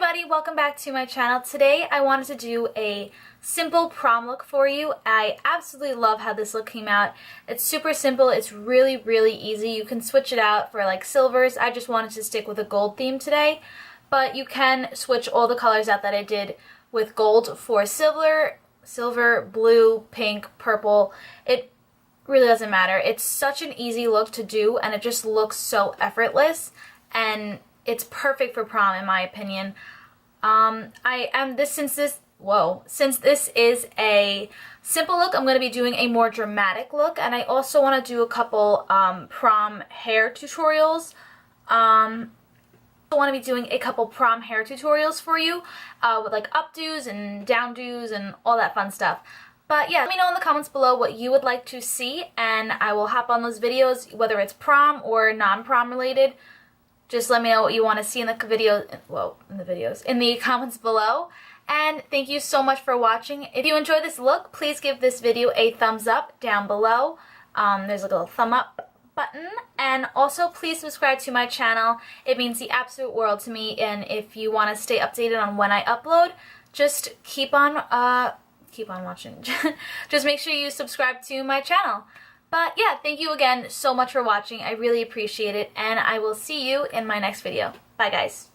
everybody, welcome back to my channel. Today I wanted to do a simple prom look for you. I absolutely love how this look came out. It's super simple, it's really easy. You can switch it out for like silvers. I just wanted to stick with a gold theme today, but you can switch all the colors out that I did with gold for silver, blue, pink, purple. It really doesn't matter. It's such an easy look to do and it just looks so effortless, and it's perfect for prom in my opinion. Since this is a simple look, I'm going to be doing a more dramatic look, and I also want to do a couple prom hair tutorials. I want to be doing a couple prom hair tutorials for you with like updos and downdos and all that fun stuff. But yeah, let me know in the comments below what you would like to see, and I will hop on those videos, whether it's prom or non-prom related. Just let me know what you want to see in the in the comments below. And thank you so much for watching. If you enjoyed this look, please give this video a thumbs up down below. There's a little thumb up button. And also please subscribe to my channel. It means the absolute world to me. And if you want to stay updated on when I upload, just keep on watching. Just make sure you subscribe to my channel. But yeah, thank you again so much for watching. I really appreciate it, and I will see you in my next video. Bye, guys.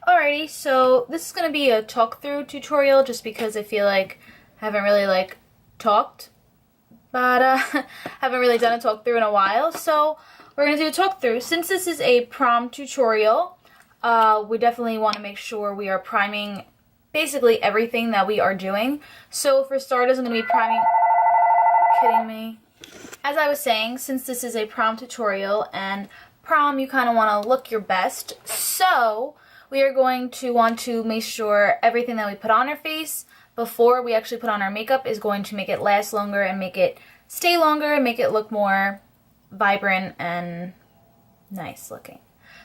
Alrighty, so this is going to be a talk-through tutorial just because I feel like I haven't really talked, but haven't really done a talk-through in a while. So we're going to do a talk-through. Since this is a prom tutorial, we definitely want to make sure we are priming basically everything that we are doing. So for starters, I'm going to be priming... Are you kidding me? As I was saying, since this is a prom tutorial, and prom you kind of want to look your best, so we are going to want to make sure everything that we put on our face before we actually put on our makeup is going to make it last longer and make it stay longer and make it look more vibrant and nice looking.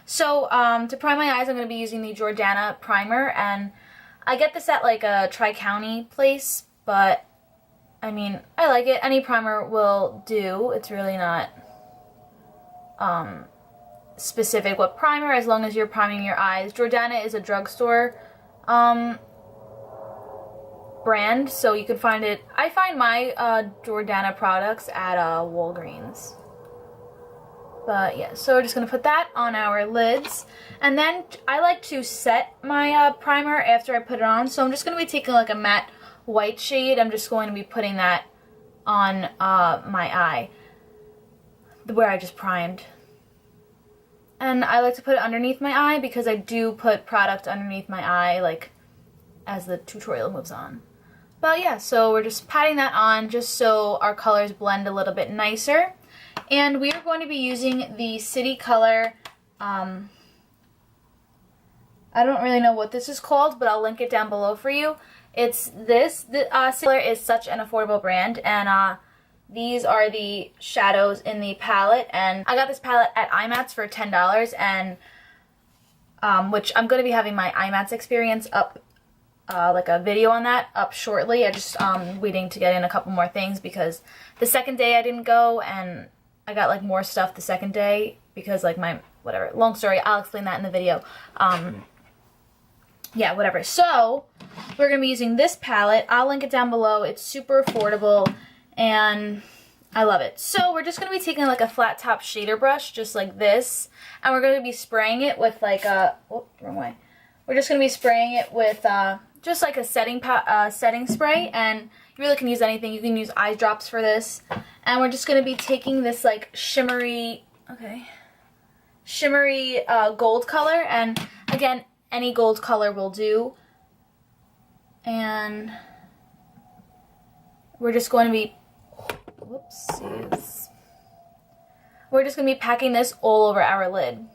So to prime my eyes, I'm going to be using the Jordana primer, and I get this at like a Tri-County place, but I mean, I like it. Any primer will do. It's really not specific what primer, as long as you're priming your eyes. Jordana is a drugstore brand, so you can find it. I find my Jordana products at Walgreens. But yeah, so we're just going to put that on our lids. And then I like to set my primer after I put it on. So I'm just going to be taking like a matte white shade. I'm just going to be putting that on my eye where I just primed. And I like to put it underneath my eye because I do put product underneath my eye like as the tutorial moves on. But yeah, so we're just patting that on just so our colors blend a little bit nicer. And we are going to be using the City Color, I don't really know what this is called, but I'll link it down below for you. It's this. The City Color is such an affordable brand, and these are the shadows in the palette. And I got this palette at IMATS for $10, and which I'm going to be having my IMATS experience up, like a video on that up shortly. I just waiting to get in a couple more things because the second day I didn't go, and I got like more stuff the second day because like whatever, long story, I'll explain that in the video. Yeah, whatever. So we're going to be using this palette. I'll link it down below. It's super affordable and I love it. So we're just going to be taking like a flat top shader brush just like this, and we're going to be spraying it with like a, wrong way. We're just going to be spraying it with just like a setting spray, and you really can use anything. You can use eye drops for this. And we're just going to be taking this like shimmery gold color, and again, any gold color will do. And we're just going to be, whoopsies. We're just going to be packing this all over our lid.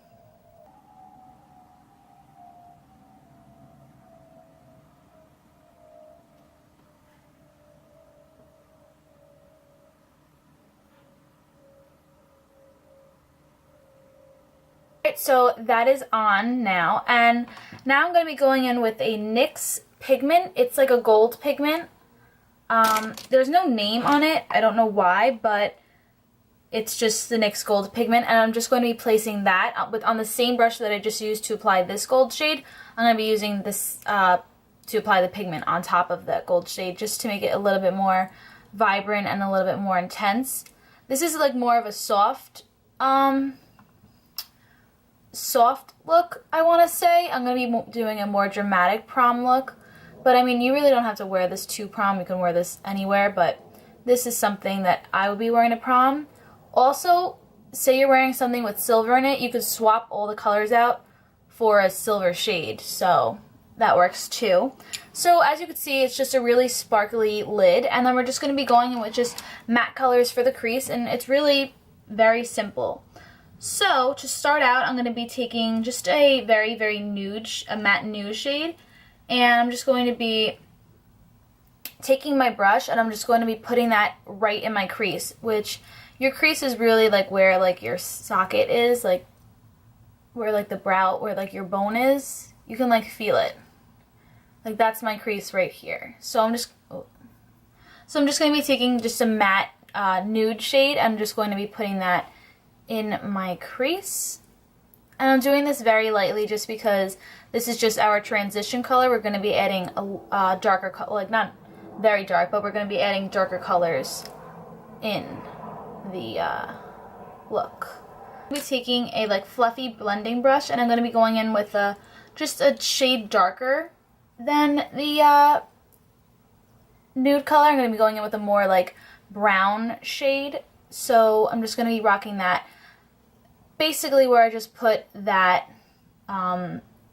So that is on now, and now I'm going to be going in with a NYX pigment. It's like a gold pigment. There's no name on it. I don't know why, but It's just the NYX Gold Pigment, and I'm just going to be placing that on the same brush that I just used to apply this gold shade. I'm going to be using this to apply the pigment on top of that gold shade, just to make it a little bit more vibrant and a little bit more intense. This is like more of a soft look, I want to say. I'm going to be doing a more dramatic prom look, but I mean, you really don't have to wear this to prom. You can wear this anywhere, but this is something that I would be wearing to prom. Also, say you're wearing something with silver in it, you could swap all the colors out for a silver shade, so that works too. So as you can see, it's just a really sparkly lid, and then we're just going to be going in with just matte colors for the crease, and it's really very simple. So to start out, I'm going to be taking just a very, very nude, a matte nude shade, and I'm just going to be taking my brush, and I'm just going to be putting that right in my crease, which your crease is really like where like your socket is, like where like the brow, where like your bone is. You can like feel it. Like that's my crease right here. So I'm just going to be taking just a matte nude shade. I'm just going to be putting that in my crease. And I'm doing this very lightly just because this is just our transition color. We're going to be adding a darker color, like not very dark, but we're going to be adding darker colors in the look. I'm going to be taking a like fluffy blending brush, and I'm going to be going in with just a shade darker than the nude color. I'm going to be going in with a more like brown shade, so I'm just going to be rocking that basically where I just put that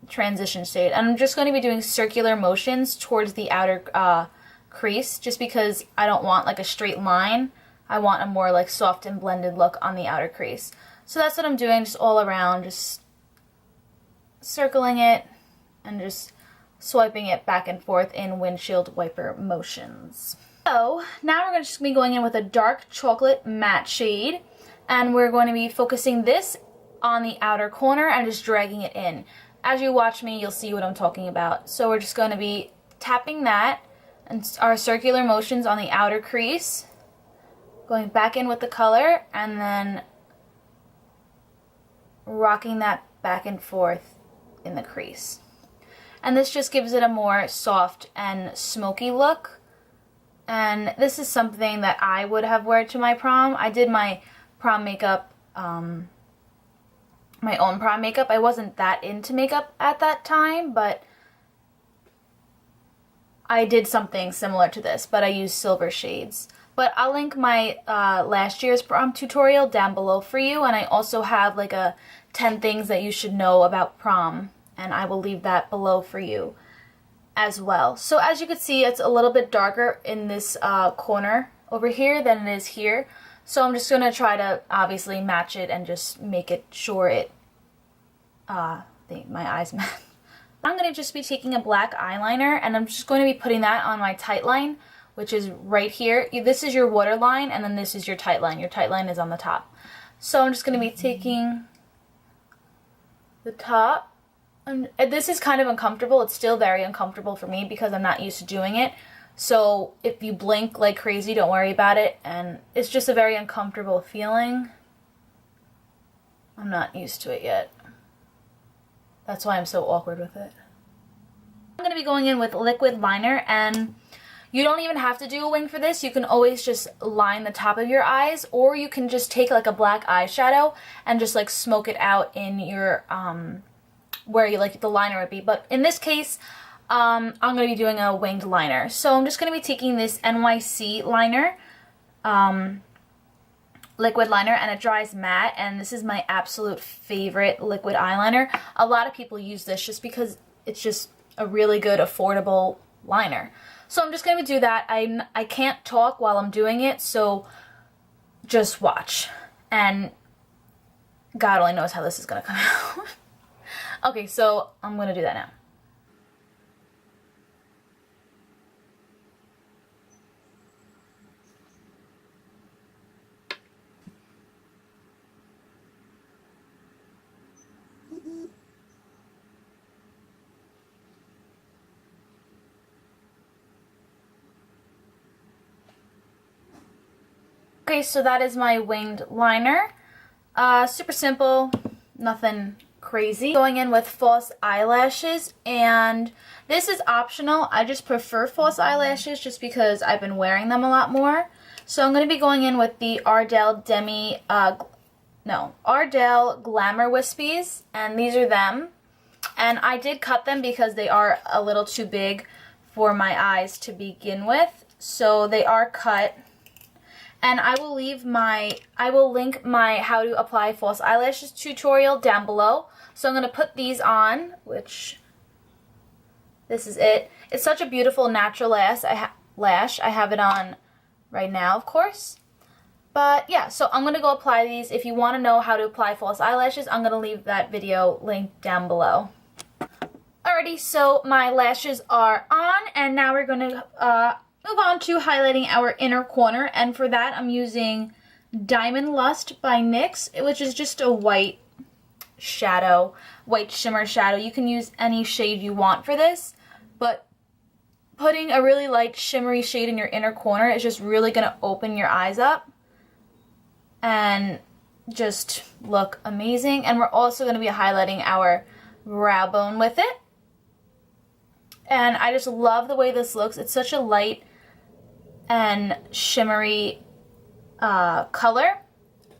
transition shade. And I'm just going to be doing circular motions towards the outer crease, just because I don't want like a straight line. I want a more like soft and blended look on the outer crease. So that's what I'm doing, just all around, just circling it and just swiping it back and forth in windshield wiper motions. So now we're just going to be going in with a dark chocolate matte shade, and we're going to be focusing this on the outer corner and just dragging it in. As you watch me, you'll see what I'm talking about. So we're just going to be tapping that and our circular motions on the outer crease, going back in with the color, and then rocking that back and forth in the crease. And this just gives it a more soft and smoky look. And this is something that I would have worn to my prom. I did my prom makeup, my own prom makeup. I wasn't that into makeup at that time, but I did something similar to this, but I used silver shades. But I'll link my last year's prom tutorial down below for you, and I also have like a 10 things that you should know about prom, and I will leave that below for you as well. So as you can see, it's a little bit darker in this corner over here than it is here. So I'm just going to try to obviously match it and just make it sure it, my eyes match. I'm going to just be taking a black eyeliner, and I'm just going to be putting that on my tight line, which is right here. This is your waterline, and then this is your tight line. Your tight line is on the top. So I'm just going to be taking the top. And this is kind of uncomfortable. It's still very uncomfortable for me because I'm not used to doing it. So if you blink like crazy, don't worry about it. And it's just a very uncomfortable feeling. I'm not used to it yet. That's why I'm so awkward with it. I'm going to be going in with liquid liner, and you don't even have to do a wing for this. You can always just line the top of your eyes, or you can just take like a black eyeshadow and just like smoke it out in your, where you like the liner would be. But in this case, I'm going to be doing a winged liner. So I'm just going to be taking this NYX liner, liquid liner, and it dries matte, and this is my absolute favorite liquid eyeliner. A lot of people use this just because it's just a really good affordable liner. So I'm just going to do that. I can't talk while I'm doing it, so just watch. And God only knows how this is going to come out. Okay, so I'm going to do that now. Okay, so that is my winged liner. Super simple, nothing crazy. Going in with false eyelashes, and this is optional. I just prefer false eyelashes just because I've been wearing them a lot more. So I'm going to be going in with the Ardell Ardell Glamour Wispies, and these are them. And I did cut them because they are a little too big for my eyes to begin with. So they are cut. And I will link my how to apply false eyelashes tutorial down below. So I'm going to put these on, which this is it. It's such a beautiful natural lash. I have it on right now, of course. But yeah, so I'm going to go apply these. If you want to know how to apply false eyelashes, I'm going to leave that video linked down below. Alrighty, so my lashes are on, and now we're going to move on to highlighting our inner corner. And for that, I'm using Diamond Lust by NYX, which is just a white shadow, white shimmer shadow. You can use any shade you want for this, but putting a really light shimmery shade in your inner corner is just really going to open your eyes up and just look amazing. And we're also going to be highlighting our brow bone with it. And I just love the way this looks. It's such a light and shimmery color.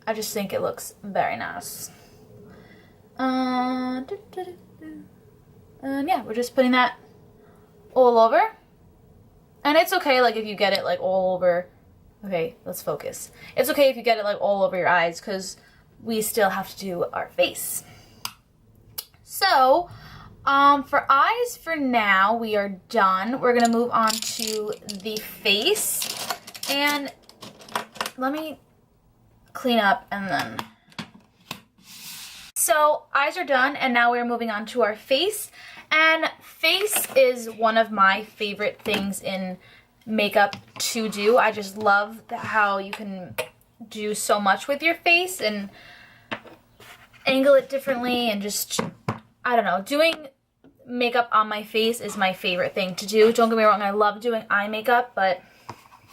I just think it looks very nice. And yeah, we're just putting that all over. And it's okay, like, if you get it, like, all over. Okay, let's focus. It's okay if you get it, like, all over your eyes, because we still have to do our face. So, for eyes, for now, we are done. We're going to move on to the face. And let me clean up and then... So, eyes are done, and now we're moving on to our face. And face is one of my favorite things in makeup to do. I just love how you can do so much with your face and angle it differently, and just, I don't know, doing makeup on my face is my favorite thing to do. Don't get me wrong, I love doing eye makeup, but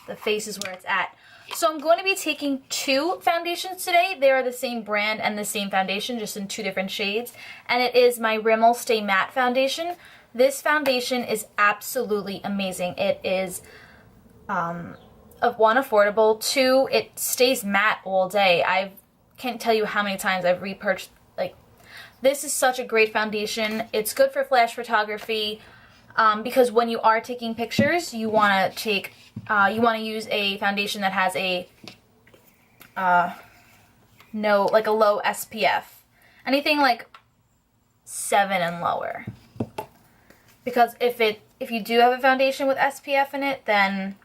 the face is where it's at. So I'm going to be taking two foundations today. They are the same brand and the same foundation, just in two different shades. And it is my Rimmel Stay Matte foundation. This foundation is absolutely amazing. It is, one, affordable. Two, it stays matte all day. I can't tell you how many times I've repurchased. Like, this is such a great foundation. It's good for flash photography, because when you are taking pictures, you want to use a foundation that has a like a low SPF. Anything like 7 and lower. Because if you do have a foundation with SPF in it, then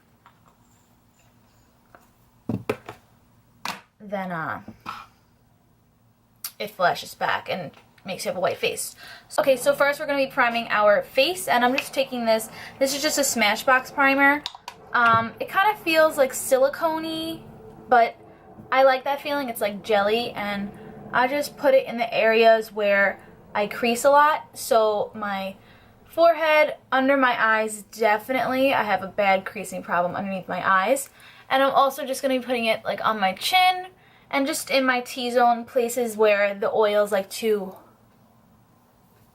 it flashes back and makes you have a white face. Okay, so first we're going to be priming our face, and I'm just taking this. This is just a SmashBox primer. It kind of feels like silicone-y, but I like that feeling. It's like jelly, and I just put it in the areas where I crease a lot. So my forehead, under my eyes, definitely. I have a bad creasing problem underneath my eyes. And I'm also just going to be putting it like on my chin and just in my T-zone, places where the oils like to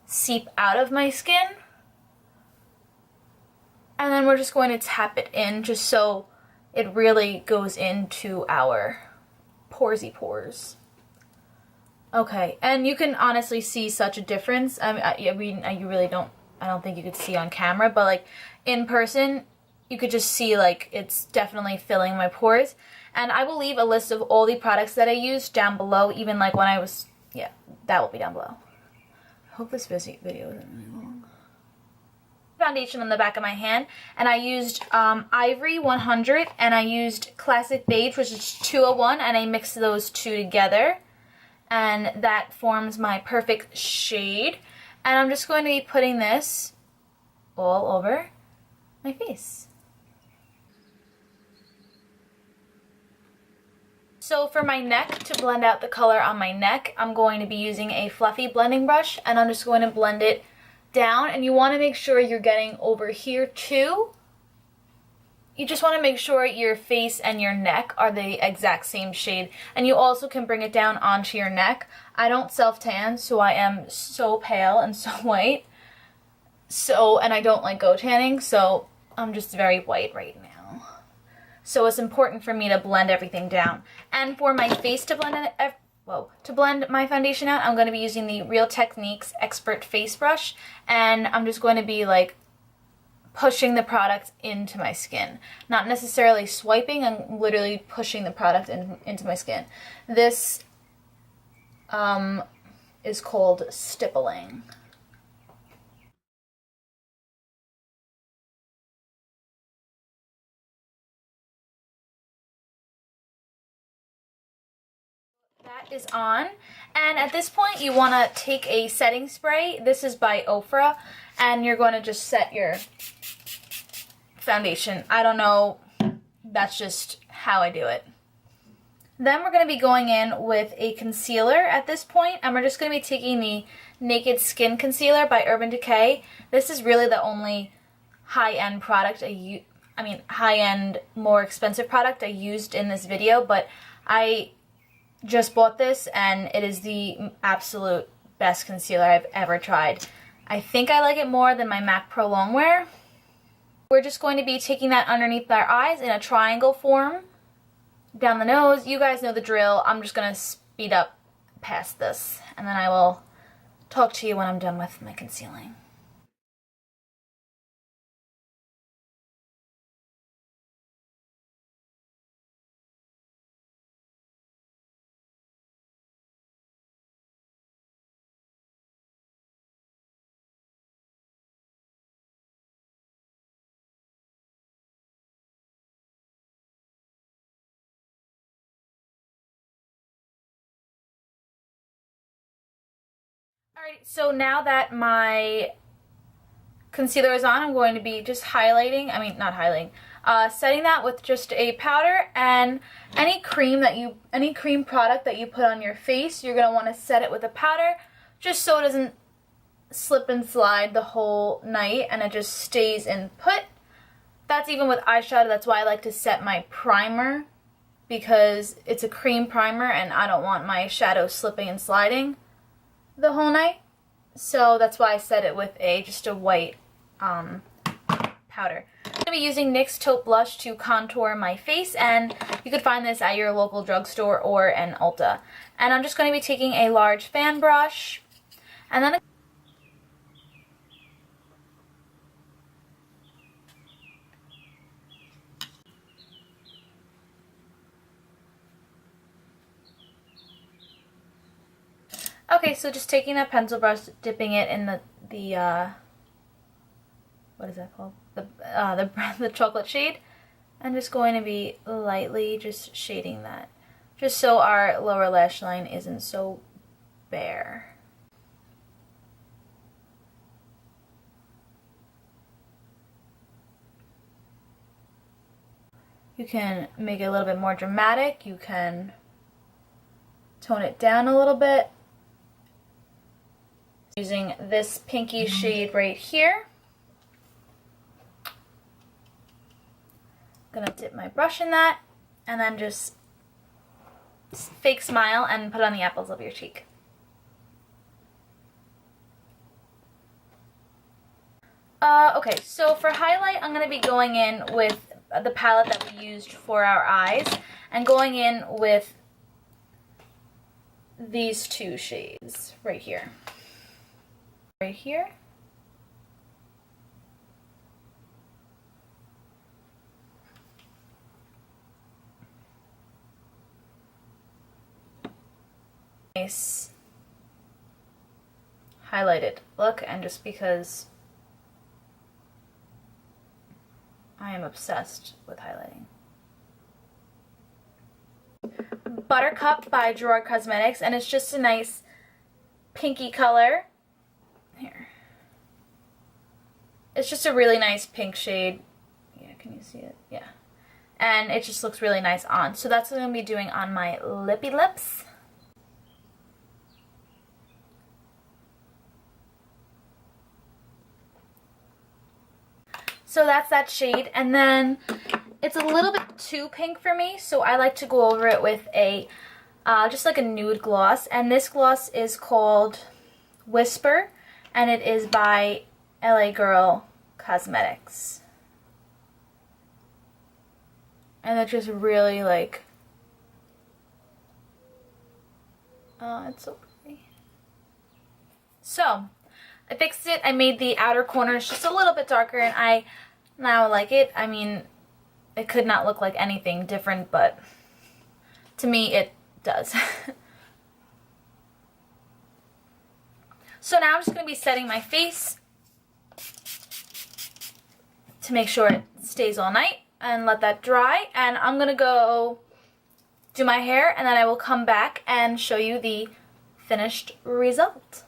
seep out of my skin. And then we're just going to tap it in just so it really goes into our porsy pores. Okay, and you can honestly see such a difference. I don't think you could see on camera, but like in person, you could just see like it's definitely filling my pores. And I will leave a list of all the products that I used down below, even like when I was, yeah, that will be down below. I hope this video isn't really long. Foundation on the back of my hand, and I used Ivory 100, and I used Classic Beige, which is 201, and I mixed those two together, and that forms my perfect shade. And I'm just going to be putting this all over my face. So for my neck, to blend out the color on my neck, I'm going to be using a fluffy blending brush, and I'm just going to blend it down. And you want to make sure you're getting over here too. you just want to make sure your face and your neck are the exact same shade. And you also can bring it down onto your neck. I don't self-tan, so I am so pale and so white. And I don't like go tanning, so I'm just very white right now. So it's important for me to blend everything down. And for my face to blend my foundation out, I'm going to be using the Real Techniques Expert Face Brush. And I'm just going to be like pushing the product into my skin. Not necessarily swiping, I'm literally pushing the product into my skin. This is called stippling. That is on, and at this point you want to take a setting spray. This is by Ofra, and you're going to just set your foundation. I don't know, that's just how I do it. Then we're going to be going in with a concealer at this point, and we're just going to be taking the Naked Skin Concealer by Urban Decay. This is really the only high-end product high-end, more expensive product I used in this video, but I just bought this and it is the absolute best concealer I've ever tried. I think I like it more than my MAC Pro Longwear. We're just going to be taking that underneath our eyes in a triangle form. Down the nose, you guys know the drill. I'm just going to speed up past this, and then I will talk to you when I'm done with my concealing. Alright, so now that my concealer is on, I'm going to be just setting that with just a powder, and any cream product that you put on your face, you're going to want to set it with a powder just so it doesn't slip and slide the whole night and it just stays in put. That's even with eyeshadow. That's why I like to set my primer, because it's a cream primer and I don't want my shadow slipping and sliding the whole night. So that's why I set it with just a white powder. I'm going to be using NYX Taupe Blush to contour my face, and you could find this at your local drugstore or an Ulta. And I'm just going to be taking a large fan brush, and then okay, so just taking that pencil brush, dipping it in the what is that called? The chocolate shade. I'm just going to be lightly just shading that, just so our lower lash line isn't so bare. You can make it a little bit more dramatic. You can tone it down a little bit. Using this pinky shade right here. I'm gonna dip my brush in that, and then just fake smile and put it on the apples of your cheek. Okay, so for highlight, I'm gonna be going in with the palette that we used for our eyes, and going in with these two shades right here. Right here. Nice highlighted look, and just because I am obsessed with highlighting. Buttercup by Gerard Cosmetics, and it's just a nice pinky color. Here. It's just a really nice pink shade. Yeah, can you see it? Yeah. And it just looks really nice on. So that's what I'm going to be doing on my lippy lips. So that's that shade. And then It's a little bit too pink for me, so I like to go over it with a, just like a nude gloss. And this gloss is called Whisper, and it is by LA Girl Cosmetics. And it's just really like, oh, it's so pretty. So, I fixed it. I made the outer corners just a little bit darker, and I now like it. I mean, it could not look like anything different, but to me it does. So now I'm just going to be setting my face to make sure it stays all night and let that dry. And I'm going to go do my hair, and then I will come back and show you the finished result.